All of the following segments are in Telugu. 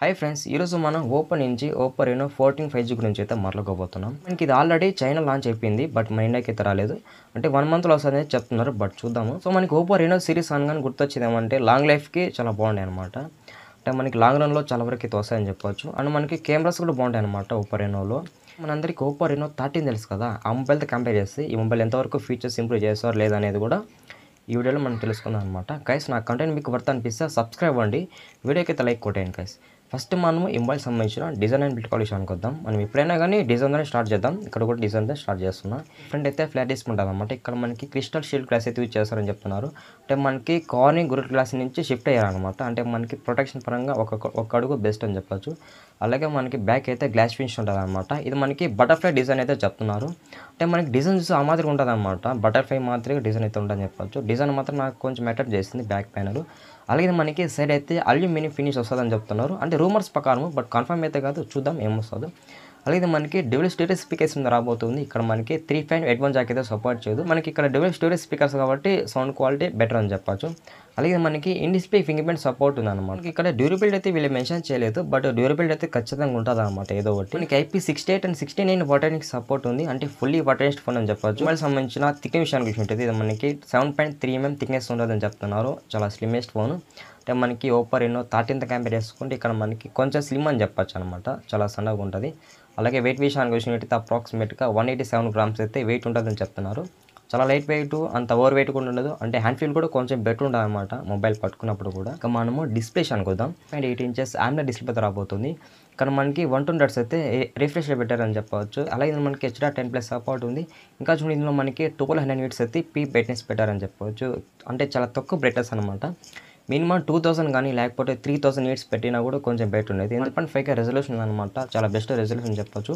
హాయ్ ఫ్రెండ్స్, ఈరోజు మనం ఓప్పో నుంచి ఓప్పో రెనో 14 5G గురించి అయితే మాట్లాడుకోబోతున్నాం. మనకి ఇది ఆల్రెడీ చైనా లాంచ్ అయిపోయింది, బట్ మన ఇండియాకి అయితే రాలేదు. అంటే 1 మంత్లో వస్తుందని చెప్తున్నారు, బట్ చూద్దాము. సో మనకి ఓప్పో రెనో సిరీస్ అనగానే గుర్తొచ్చేది ఏమంటే లాంగ్ లైఫ్కి చాలా బాగుంటాయి అనమాట. అంటే మనకి లాంగ్ రన్లో చాలా వరకు అయితే వస్తాయని చెప్పొచ్చు. అండ్ మనకి కెమెరాస్ కూడా బాగుంటాయి అనమాట ఓప్పో రెనోలో. మనందరికీ ఓప్పో రెనో 13 తెలుసు కదా, ఆ మొబైల్తో కంపేర్ చేస్తే ఈ మొబైల్ ఎంతవరకు ఫీచర్స్ ఇంప్రూవ్ చేస్తారో లేదనేది కూడా ఈ వీడియోలో మనం తెలుసుకుందాం అనమాట. గైస్, నా కంటెంట్ మీకు వర్త్ అనిపిస్తే సబ్స్క్రైబ్ అవ్వండి, వీడియోకి అయితే లైక్ కొట్టేయండి గైస్. ఫస్ట్ మనము ఈ మొబైల్ సంబంధించిన డిజైన్ అండ్ బిల్డ్ క్వాలిటీకి వద్దాం. మనం ఎప్పుడైనా కానీ డిజైన్తోనే స్టార్ట్ చేద్దాం. ఇక్కడ కూడా డిజైన్తో స్టార్ట్ చేస్తున్నా. ఫ్రంట్ అయితే ఫ్లాట్ తీసుకుంటాం అనమాట. ఇక్కడ మనకి క్రిస్టల్ షీల్డ్ గ్లాస్ అయితే యూజ్ చేస్తారని చెప్తున్నారు. అంటే మనకి కార్నింగ్ గుడ్ గ్లాస్ నుంచి షిఫ్ట్ అయ్యారనమాట. అంటే మనకి ప్రొటెక్షన్ పరంగా ఒక అడుగు బెస్ట్ అని చెప్పొచ్చు. అలాగే మనకి బ్యాక్ అయితే గ్లాస్ ఫినిష్ ఉంటుంది అనమాట. ఇది మనకి బటర్ఫ్లై డిజైన్ అయితే చెప్తున్నారు. అంటే మనకి డిజైన్ చూసి ఆ మాదిరిగా ఉంటుంది అనమాట. బటర్ఫ్లై మాదిరిగా డిజైన్ అయితే ఉంటుందని చెప్పొచ్చు. డిజైన్ మాత్రం నాకు కొంచెం అట్రాక్ట్ చేస్తుంది బ్యాక్ ప్యానల్. అలాగే మనకి సైడ్ అయితే అల్యూమినియం ఫినిష్ వస్తుందని చెప్తున్నారు. అంటే రూమర్స్ ప్రకారం, బట్ కన్ఫర్మ్ అయితే కాదు, చూద్దాం ఏమొస్తుందో. అలాగే మనకి డ్యూయల్ స్టోరేజ్ స్పీకర్స్ మీద రాబోతుంది. ఇక్కడ మనకి 3.81 జాక్ అయితే సపోర్ట్ చేయదు. మనకి ఇక్కడ డ్యూయల్ స్టోరేజ్ స్పీకర్స్ కాబట్టి సౌండ్ క్వాలిటీ బెటర్ అని చెప్పొచ్చు. అలాగే మనకి in display finger print support ఉందన్నమాట. ఇక్కడ డ్యూరబిలిటీ అయితే వీళ్ళు మెన్షన్ చేయలేదు, బట్ డ్యూరబిలిటీ అయితే ఖచ్చితంగా ఉంటుంది అనమాట ఏదో ఒకటి. మనకి IP68 అండ్ 69 వాటర్కి సపోర్ట్ ఉంది. అంటే ఫుల్లీ వాటర్ ఫోన్ అని చెప్పొచ్చు. మొబైల్ సంబంధించిన థిక్నెస్ విషయానికి ఉంటుంది. ఇది మనకి 7.3 mm థిక్నెస్ ఉంటుందని చెప్తున్నారు. చాలా స్లిమ్మెస్ట్ ఫోన్. అంటే మనకి ఓప్పో రెనో 13తో కంపేర్ చేసుకుంటే ఇక్కడ మనకి కొంచెం స్లిమ్ అని చెప్పొచ్చు అనమాట. చాలా సన్నగా ఉంటుంది. అలాగే వెయిట్ విషయానికి వచ్చినట్టయితే అప్రాక్సిమేట్గా 187 grams అయితే వెయిట్ ఉంటుందని చెప్తున్నారు. చాలా లైట్ వెయిట్, అంత ఓవర్ వెయిట్ కూడా ఉండదు. అంటే హ్యాండ్ ఫీల్ కూడా కొంచెం బెటర్ ఉంటుంది అనమాట మొబైల్ పట్టుకున్నప్పుడు కూడా. ఇక మనము డిస్ప్లే అనుకుందాం. 8 inches AMOLED డిస్ప్లే రాబోతుంది. ఇక్కడ మనకి 120 Hz అయితే రిఫ్రెష్ పెట్టారని చెప్పవచ్చు. అలాగే మనకి HDR10+ సపోర్ట్ ఉంది. ఇంకా చూడండి, ఇందులో మనకి 1200 nits అయితే పీక్ బ్రైట్నెస్ పెట్టారని చెప్పవచ్చు. అంటే చాలా తక్కువ బ్రైట్నెస్ అనమాట. మినిమం 2000 కానీ లేకపోతే 3000 nits పెట్టినా కూడా కొంచెం బెటర్ ఉండేది. 1.5K రెజల్యూషన్ అనమాట. చాలా బెస్ట్ రెజల్యూషన్ చెప్పొచ్చు.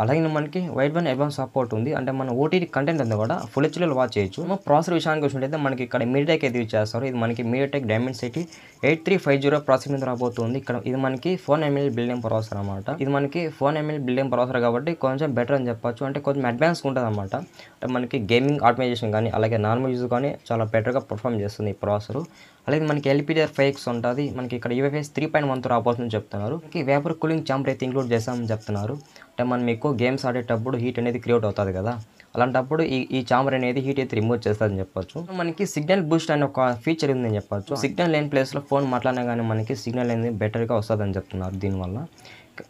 అలాగే మనకి వైడ్ వన్ అడ్వాన్స్ సపోర్ట్ ఉంది. అంటే మన ఓటీటీ కంటెంట్ అంతా కూడా ఫుల్ హెచ్డీలో వాచ్ చేయొచ్చు. ప్రాసెసర్ విషయానికి వచ్చినట్టయితే మనకి ఇక్కడ మీడియాటెక్ అయితే యూజ్ చేస్తారు. ఇది మనకి మీడియాటెక్ డైమెన్సిటీ 8350 ప్రాసెసర్ మీద రాబోతుంది. ఇక్కడ ఇది మనకి 4 ml బిల్డింగ్ ప్రాసెసర్ అనమాట. ఇది మనకి 4 ml బిల్డింగ్ ప్రాసెసర్ కాబట్టి కొంచెం బెటర్ అని చెప్పొచ్చు. అంటే కొంచెం అడ్వాన్స్ ఉంటుంది అనమాట. అంటే మనకి గేమింగ్ ఆటోమైజేషన్ కానీ అలాగే నార్మల్ యూజ్ కానీ చాలా బెటర్గా పర్ఫామ్ చేస్తుంది ఈ ప్రాసెసర్. అలాగే మనకి LPDDR5X ఉంటుంది. మనకి ఇక్కడ UFS 3.1తో రాబోతుందని చెప్తున్నారు. మనకి వేపర్ కూలింగ్ ఛాంబర్ అయితే ఇంక్లూడ్ చేస్తామని చెప్తున్నారు. అంటే మనం ఎక్కువ గేమ్స్ ఆడేటప్పుడు హీట్ అనేది క్రియేట్ అవుతుంది కదా, అలాంటప్పుడు ఈ ఛాంబర్ అనేది హీట్ అయితే రిమూవ్ చేస్తుందని చెప్పొచ్చు. మనకి సిగ్నల్ బూస్ట్ అనే ఒక ఫీచర్ ఉందని చెప్పొచ్చు. సిగ్నల్ లేని ప్లేస్లో ఫోన్ మాట్లాడినా కానీ మనకి సిగ్నల్ అనేది బెటర్గా వస్తుందని చెప్తున్నారు దీనివల్ల.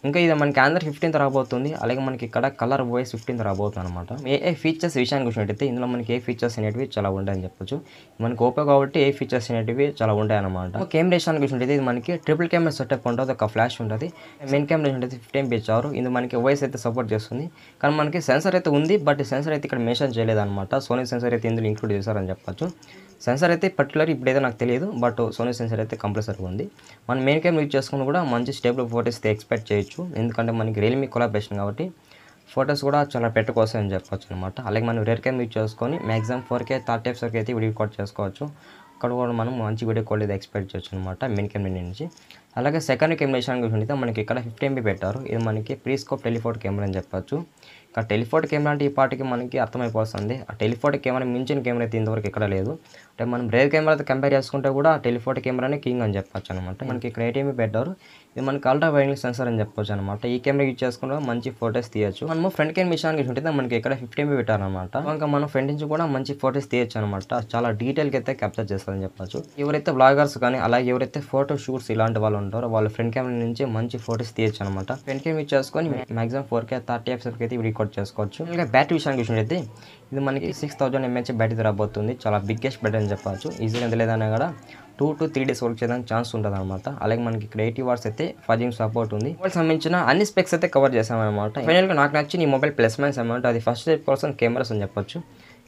ఇంకా ఇది మనకి Android 15th రాబోతుంది. అలాగే మనకి ఇక్కడ కలర్ వాయిస్ 15th రాబోతుంది అనమాట. ఏ ఫీచర్స్ విషయానికి వచ్చినట్టయితే ఇందులో మనకి ఏ ఫీచర్స్ అనేటివి చాలా ఉంటాయని చెప్పొచ్చు. మనకి ఓపో కాబట్టి ఏ ఫీచర్స్ అనేటివి చాలా ఉంటాయి అనమాట. కెమెరా విషయానికి వచ్చినట్టయితే ఇది మనకి ట్రిపుల్ కెమెరా సెటప్ ఉంటుంది. ఒక ఫ్లాష్ ఉంటుంది. మెయిన్ కెమెరా ఉంటుంది 15 MP చారు. ఇది మనకి వాయిస్ అయితే సపోర్ట్ చేస్తుంది. కానీ మనకి సెన్సర్ అయితే ఉంది, బట్ సెన్సర్ అయితే ఇక్కడ మెన్షన్ చేయలేదు అనమాట. సోనీ సెన్సర్ అయితే ఇందులో ఇంక్లూడ్ చేశారని చెప్పొచ్చు. సెన్సర్ అయితే పర్టికులర్ ఇప్పుడైతే నాకు తెలియదు, బట్ సోనీ సెన్సర్ అయితే కంపల్సరీగా ఉంది. మన మెయిన్ కెమెరా యూజ్ చేసుకుని కూడా మంచి స్టేబుల్ ఫోటోస్ అయితే ఎక్స్పెక్ట్ చేయొచ్చు. ఎందుకంటే మనకి రియల్మీ కొలాబరేషన్ కాబట్టి ఫోటోస్ కూడా చాలా పెట్టుకోవచ్చని చెప్పొచ్చు అనమాట. అలాగే మనం రేర్ కెమెరా యూజ్ చేసుకొని మ్యాక్సిమం 4K 30 fps వరకు అయితే వీడియో రికార్డ్ చేసుకోవచ్చు. అక్కడ కూడా మనం మంచి వీడియో క్వాలిటీ ఎక్స్పెక్ట్ చేయొచ్చు అనమాట మెయిన్ కెమెరా నుంచి. అలాగే సెకండ్ కెమెరా విషయానికి చూసినట్లయితే మనకి ఇక్కడ 50 MP పెట్టారు. ఇది మనకి ప్రీస్కోప్ టెలిఫోటో కెమెరా అని చెప్పొచ్చు. ఇక్కడ టెలిఫోటో కెమెరా అంటే ఈ పాటికి మనకి అర్థమైపోతుంది. ఆ టెలిఫోటో కెమెరా మించిన కెమెరా అయితే ఇంతవరకు ఎక్కడ లేదు. అంటే మనం రేర్ కెమెరాతో కంపేర్ చేసుకుంటే కూడా టెలిఫోటో కెమెరానే కింగ్ అని చెప్పొచ్చు అనమాట. మనకి ఇక్కడ 8 MP పెట్టారు. ఇది మనకి అల్ట్రా వైడ్ యాంగిల్ సెన్సార్ అని చెప్పొచ్చు అనమాట. ఈ కెమెరా యూజ్ చేసుకుంటే మంచి ఫోటోస్ తీయచ్చు. మనము ఫ్రంట్ కెమెరా విషయానికి చూసినట్లయితే మనకి ఇక్కడ 50 MP పెట్టారనమాట. ఇంకా మనం ఫ్రంట్ నుంచి కూడా మంచి ఫోటోస్ తీయచ్చు అనమాట. చాలా డీటెయిల్గా అయితే క్యాప్చర్ చేస్తారని చెప్పొచ్చు. ఎవరైతే బ్లాగర్స్ కానీ అలాగే ఎవరైతే ఫోటో షూట్స్ ఇలాంటి వాళ్ళు ఉంటారో వాళ్ళు ఫ్రంట్ కెమెరా నుంచి మంచి ఫోటోస్ తీయచ్చు అనమాట. ఫ్రంట్ కెమెరా యూజ్ చేసుకొని మాక్సిమం 4K 30 fps వరకు అయితే రికార్డ్ చేసుకోవచ్చు. ఇంకా బ్యాటరీ విషయానికి చూసినట్లయితే ఇది మనకి 6000 mAh బ్యాటరీ రాబోతుంది. చాలా బిగ్గెస్ట్ బ్యాటరీ అని చెప్పొచ్చు. ఈజీగా ఎంత లేదన్నా కూడా 2 to 3 days వర్క్ చేయడానికి ఛాన్స్ ఉంటుంది అనమాట. అలాగే మనకి ఇక్కడ 80 watts అయితే ఫజింగ్ సపోర్ట్ ఉంది. మొబైల్ సంబంధించిన అన్ని స్పెక్స్ అయితే కవర్ చేసామన్నమాట. ఫైనల్గా నాకు నచ్చిన ఈ మొబైల్ ప్లస్ మైనస్ అమౌంట్ అది ఫస్ట్ పర్సన్ కెమెరాస్ అని చెప్పొచ్చు.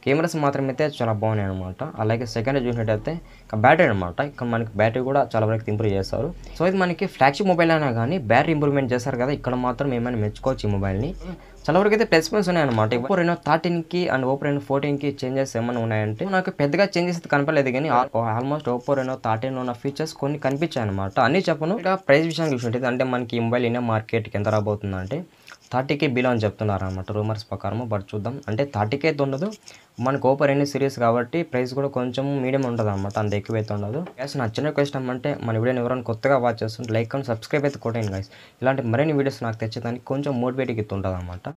కెమెరాస్ మాత్రం అయితే చాలా బాగున్నాయి అనమాట. అలాగే సెకండ్ చూసినట్టయితే ఇక బ్యాటరీ అనమాట. ఇక్కడ మనకి బ్యాటరీ కూడా చాలా వరకు ఇంప్రూవ్ చేస్తారు. సో ఇది మనకి ఫ్లాగ్షిప్ మొబైల్ అయినా కానీ బ్యాటరీ ఇంప్రూవ్మెంట్ చేస్తారు కదా, ఇక్కడ మాత్రం ఏమైనా మెచ్చుకోవచ్చు ఈ మొబైల్ని. చాలా వరకు అయితే ప్లస్ పాయింట్స్ ఉన్నాయన్నమాట. ఓప్పో రెనో 13కి అండ్ ఓప్పో రెనో 14కి చేంజెస్ ఏమైనా ఉన్నాయంటే నాకు పెద్దగా చేంజెస్ అయితే కనపడలేదు, కానీ ఆల్మోస్ట్ ఓప్పో రెనో 13 ఉన్న ఫీచర్స్ కొన్ని కనిపించాయి అనమాట. అన్ని చెప్పను. ఇక ప్రైస్ విషయానికి చూసినట్టయితే అంటే మనకి ఈ మొబైల్ ఇండియా మార్కెట్కి ఎంత రాబోతుందంటే 30K బిలో అని చెప్తున్నారు అనమాట రూమర్స్ ప్రకారం. బట్ చూద్దాం. అంటే 30K అయితే ఉండదు, మనకు ఓపో రెనో సిరీస్ కాబట్టి ప్రైస్ కూడా కొంచెం మీడియం ఉంటుంది అనమాట, అంత ఎక్కువ అయితే ఉండదు. గైస్ నా చిన్న క్వశ్చన్ అంటే మన వీడియోని ఎవరైనా కొత్తగా వాచ్ చేస్తుంటే లైక్ అండ్ సబ్స్క్రైబ్ అయితే కొట్టండి గైస్. ఇలాంటి మరిన్ని వీడియోస్ నాకు తెచ్చేదానికి కొంచెం మోటివేట్గా ఉంటుంది అనమాట.